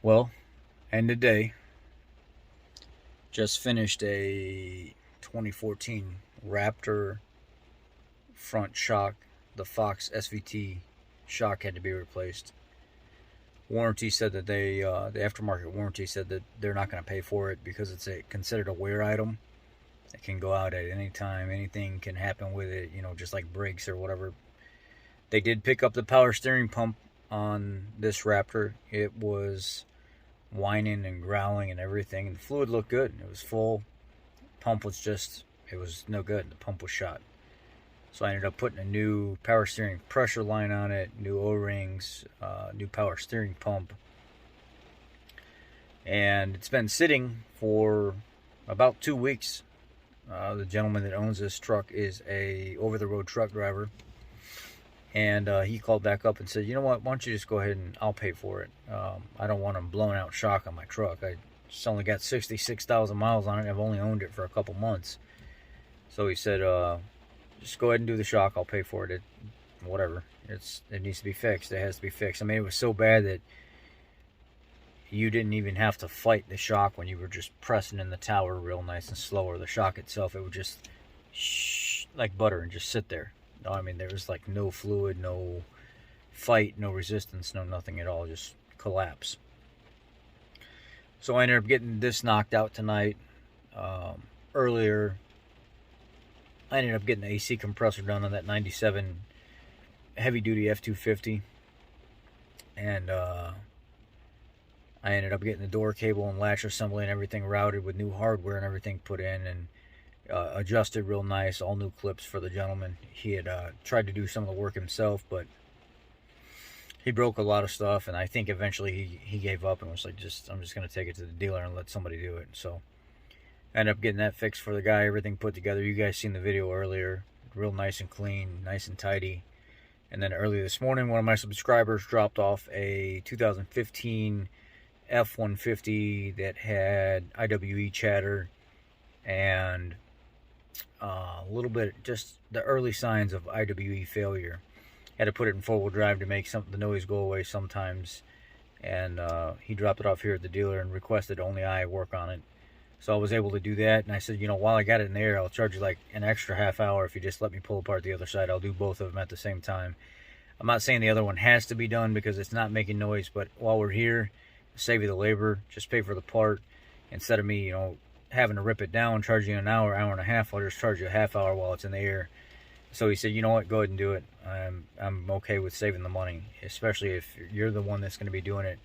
Well, end of day. Just finished a 2014 Raptor front shock. The Fox SVT shock had to be replaced. Warranty said that the aftermarket warranty said that they're not going to pay for it because it's considered a wear item. It can go out at any time. Anything can happen with it, just like brakes or whatever. They did pick up the power steering pump on this Raptor. It was whining and growling and everything, and the fluid looked good. It was full. Pump was it was no good. The pump was shot. So I ended up putting a new power steering pressure line on it, new O-rings, new power steering pump. And it's been sitting for about 2 weeks. The gentleman that owns this truck is a over-the-road truck driver. And he called back up and said, you know what, why don't you just go ahead and I'll pay for it. I don't want a blown out shock on my truck. I just only got 66,000 miles on it. I've only owned it for a couple months. So he said, just go ahead and do the shock. I'll pay for it. Whatever. It needs to be fixed. It has to be fixed. I mean, it was so bad that you didn't even have to fight the shock when you were just pressing in the tower real nice and slow. Or the shock itself, it would just like butter and just sit there. I mean, there was like no fluid, no fight, no resistance, no nothing at all. Just collapse. So I ended up getting this knocked out tonight. Earlier, I ended up getting the AC compressor done on that 97 heavy-duty F250. And I ended up getting the door cable and latch assembly and everything routed with new hardware and everything put in, and adjusted real nice, all new clips for the gentleman. He had tried to do some of the work himself, but he broke a lot of stuff, and I think eventually he gave up and was like, I'm just going to take it to the dealer and let somebody do it. So I ended up getting that fixed for the guy, everything put together. You guys seen the video earlier. Real nice and clean, nice and tidy. And then earlier this morning, one of my subscribers dropped off a 2015 F-150 that had IWE chatter and a little bit, just the early signs of IWE failure. Had to put it in four-wheel drive to make the noise go away sometimes. And he dropped it off here at the dealer and requested only I work on it. So I was able to do that. And I said, while I got it in the air, I'll charge you like an extra half hour if you just let me pull apart the other side. I'll do both of them at the same time. I'm not saying the other one has to be done because it's not making noise, but while we're here, save you the labor, just pay for the part. Instead of me, having to rip it down, charge you an hour and a half, I'll just charge you a half hour while it's in the air. So he said, you know what, go ahead and do it. I'm okay with saving the money, especially if you're the one that's going to be doing it.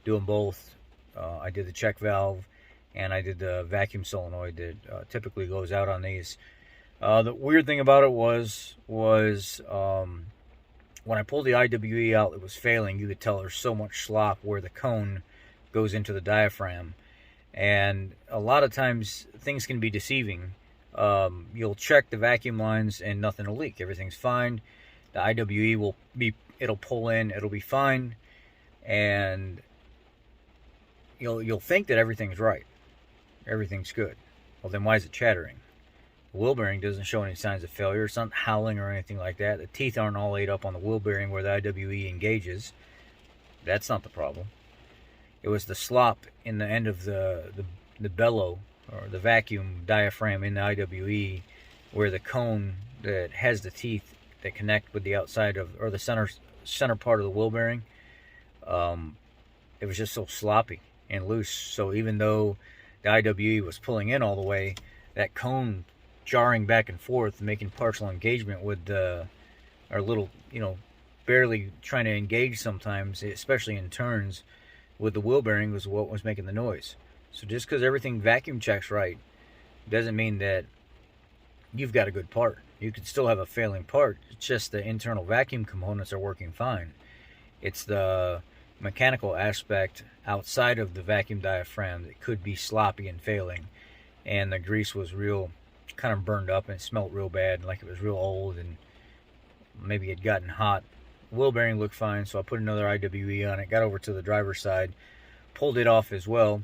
Do them both. I did the check valve, and I did the vacuum solenoid that typically goes out on these. The weird thing about it was when I pulled the IWE out, it was failing. You could tell there's so much slop where the cone goes into the diaphragm. And a lot of times, things can be deceiving. You'll check the vacuum lines and nothing will leak. Everything's fine. The IWE it'll pull in, it'll be fine. And you'll think that everything's right. Everything's good. Well, then why is it chattering? The wheel bearing doesn't show any signs of failure. It's not howling or anything like that. The teeth aren't all ate up on the wheel bearing where the IWE engages. That's not the problem. It was the slop in the end of the bellow or the vacuum diaphragm in the IWE where the cone that has the teeth that connect with the outside or the center part of the wheel bearing, it was just so sloppy and loose. So even though the IWE was pulling in all the way, that cone jarring back and forth, making partial engagement with our little, barely trying to engage sometimes, especially in turns, with the wheel bearing was what was making the noise. So just because everything vacuum checks right doesn't mean that you've got a good part. You could still have a failing part. It's just the internal vacuum components are working fine. It's the mechanical aspect outside of the vacuum diaphragm that could be sloppy and failing. And the grease was real kind of burned up and it smelled real bad, like it was real old and maybe it had gotten hot. Wheel bearing looked fine, so I put another IWE on it, got over to the driver's side, pulled it off as well,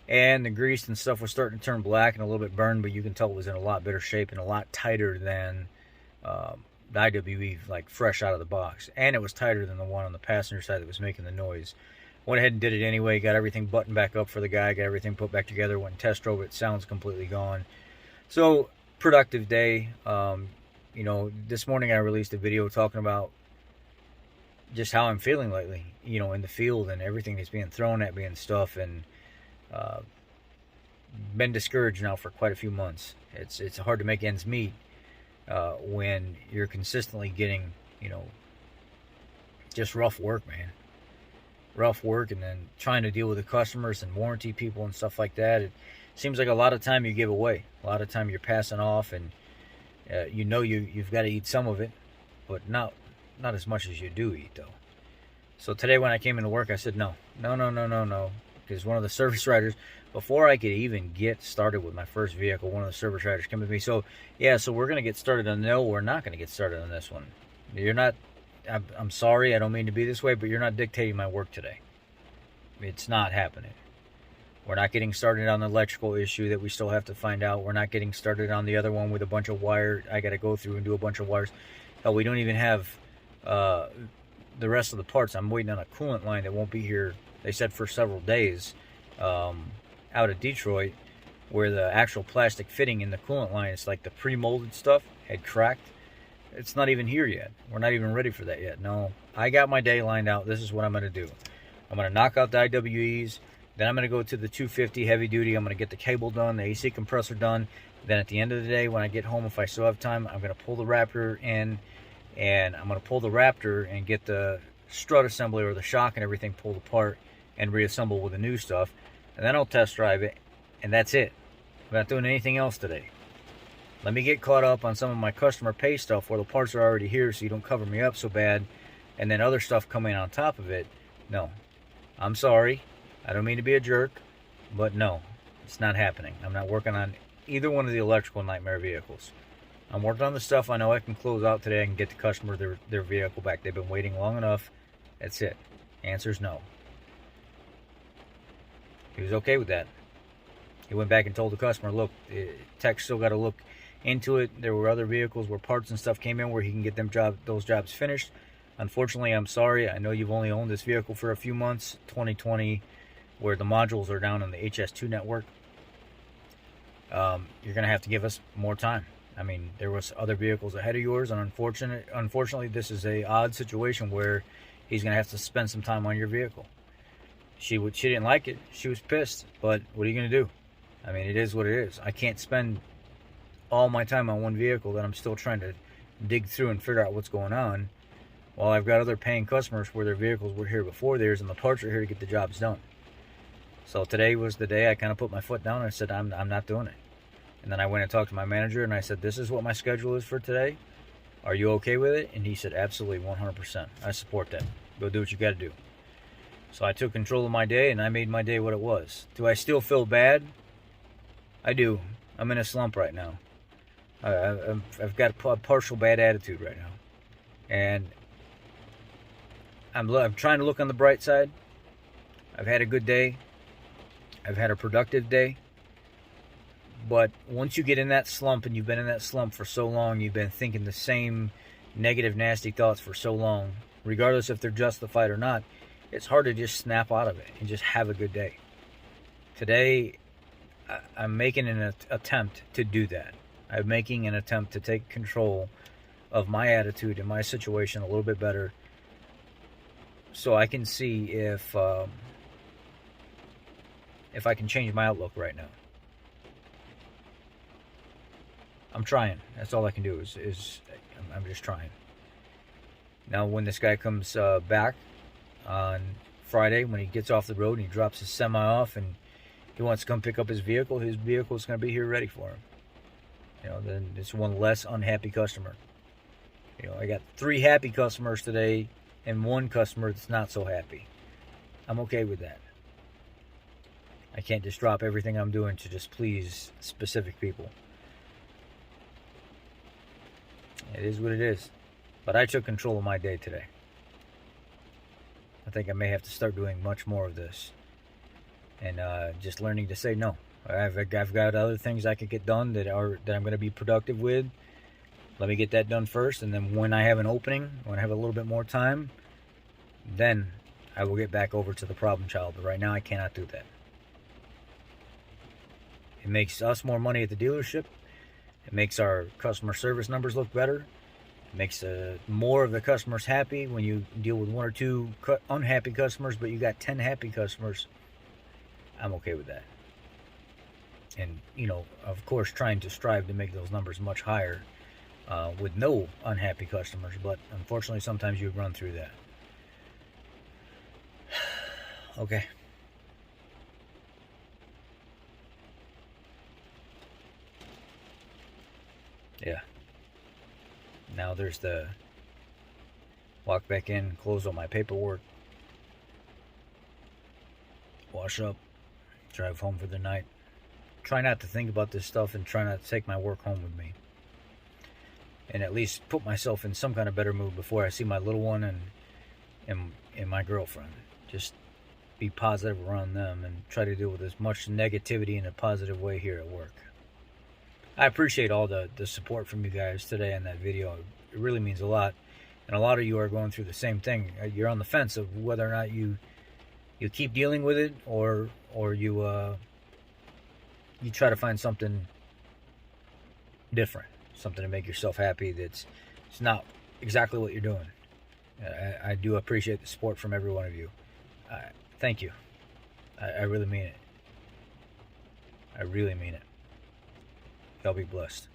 and the grease and stuff was starting to turn black and a little bit burned, but you can tell it was in a lot better shape and a lot tighter than the IWE, like fresh out of the box. And it was tighter than the one on the passenger side that was making the noise. Went ahead and did it anyway. Got everything buttoned back up for the guy. Got everything put back together. Went and test drove it. Sound's completely gone. So, productive day. You know, this morning I released a video talking about just how I'm feeling lately, you know, in the field and everything that's being thrown at me and stuff. And been discouraged now for quite a few months. It's hard to make ends meet when you're consistently getting, you know, just rough work, man. Rough work, and then trying to deal with the customers and warranty people and stuff like that. It seems like a lot of time you give away, a lot of time you're passing off, and you know you've got to eat some of it, but not as much as you do eat, though. So today when I came into work, I said no, because one of the service writers, before I could even get started with my first vehicle, one of the service writers came to me. So yeah, so we're gonna get started on. No, we're not gonna get started on this one. You're not. I'm sorry, I don't mean to be this way, but you're not dictating my work today. It's not happening. We're not getting started on the electrical issue that we still have to find out. We're not getting started on the other one with a bunch of wire. I got to go through and do a bunch of wires. Hell, we don't even have the rest of the parts. I'm waiting on a coolant line that won't be here, they said, for several days out of Detroit, where the actual plastic fitting in the coolant line, it's like the pre-molded stuff, had cracked. It's not even here yet. We're not even ready for that yet. No, I got my day lined out. This is what I'm going to do. I'm going to knock out the IWEs. Then I'm going to go to the 250 heavy duty. I'm going to get the cable done, the AC compressor done. Then at the end of the day, when I get home, if I still have time, I'm going to pull the Raptor in. And I'm going to pull the Raptor and get the strut assembly or the shock and everything pulled apart and reassemble with the new stuff. And then I'll test drive it. And that's it. I'm not doing anything else today. Let me get caught up on some of my customer pay stuff where the parts are already here so you don't cover me up so bad, and then other stuff coming on top of it. No. I'm sorry. I don't mean to be a jerk, but no. It's not happening. I'm not working on either one of the electrical nightmare vehicles. I'm working on the stuff I know I can close out today. I can get the customer their vehicle back. They've been waiting long enough. That's it. Answer's no. He was okay with that. He went back and told the customer, look, tech's still got to look into it. There were other vehicles where parts and stuff came in where he can get those jobs finished. Unfortunately, I'm sorry. I know you've only owned this vehicle for a few months, 2020, where the modules are down on the HS2 network. You're going to have to give us more time. I mean, there was other vehicles ahead of yours, and unfortunately, this is a odd situation where he's going to have to spend some time on your vehicle. She didn't like it. She was pissed, but what are you going to do? I mean, it is what it is. I can't spend all my time on one vehicle that I'm still trying to dig through and figure out what's going on, while I've got other paying customers where their vehicles were here before theirs and the parts are here to get the jobs done. So today was the day I kind of put my foot down and I said, I'm not doing it. And then I went and talked to my manager and I said, this is what my schedule is for today. Are you okay with it? And he said, absolutely, 100%. I support that. Go do what you got to do. So I took control of my day and I made my day what it was. Do I still feel bad? I do. I'm in a slump right now. I've got a partial bad attitude right now. And I'm trying to look on the bright side. I've had a good day. I've had a productive day. But once you get in that slump, and you've been in that slump for so long, you've been thinking the same negative, nasty thoughts for so long, regardless if they're justified or not, it's hard to just snap out of it and just have a good day. Today, I'm making an attempt to do that. I'm making an attempt to take control of my attitude and my situation a little bit better, so I can see if I can change my outlook right now. I'm trying. That's all I can do is I'm just trying. Now, when this guy comes back on Friday, when he gets off the road and he drops his semi off and he wants to come pick up his vehicle is going to be here ready for him. You know, then it's one less unhappy customer. You know, I got 3 happy customers today and 1 customer that's not so happy. I'm okay with that. I can't just drop everything I'm doing to just please specific people. It is what it is. But I took control of my day today. I think I may have to start doing much more of this. And just learning to say no. I've got other things I could get done that I'm going to be productive with. Let me get that done first, and then when I have an opening, when I have a little bit more time, then I will get back over to the problem child. But right now, I cannot do that. It makes us more money at the dealership. It makes our customer service numbers look better. It makes more of the customers happy. When you deal with 1 or 2 unhappy customers, but you got 10 happy customers, I'm okay with that. And, you know, of course, trying to strive to make those numbers much higher with no unhappy customers. But unfortunately, sometimes you run through that. Okay. Yeah. Now there's the walk back in, close all my paperwork, wash up, drive home for the night. Try not to think about this stuff and try not to take my work home with me. And at least put myself in some kind of better mood before I see my little one and my girlfriend. Just be positive around them and try to deal with as much negativity in a positive way here at work. I appreciate all the support from you guys today in that video. It really means a lot. And a lot of you are going through the same thing. You're on the fence of whether or not you keep dealing with it or you try to find something different, something to make yourself happy it's not exactly what you're doing. I do appreciate the support from every one of you. Thank you. I really mean it. I really mean it. Y'all be blessed.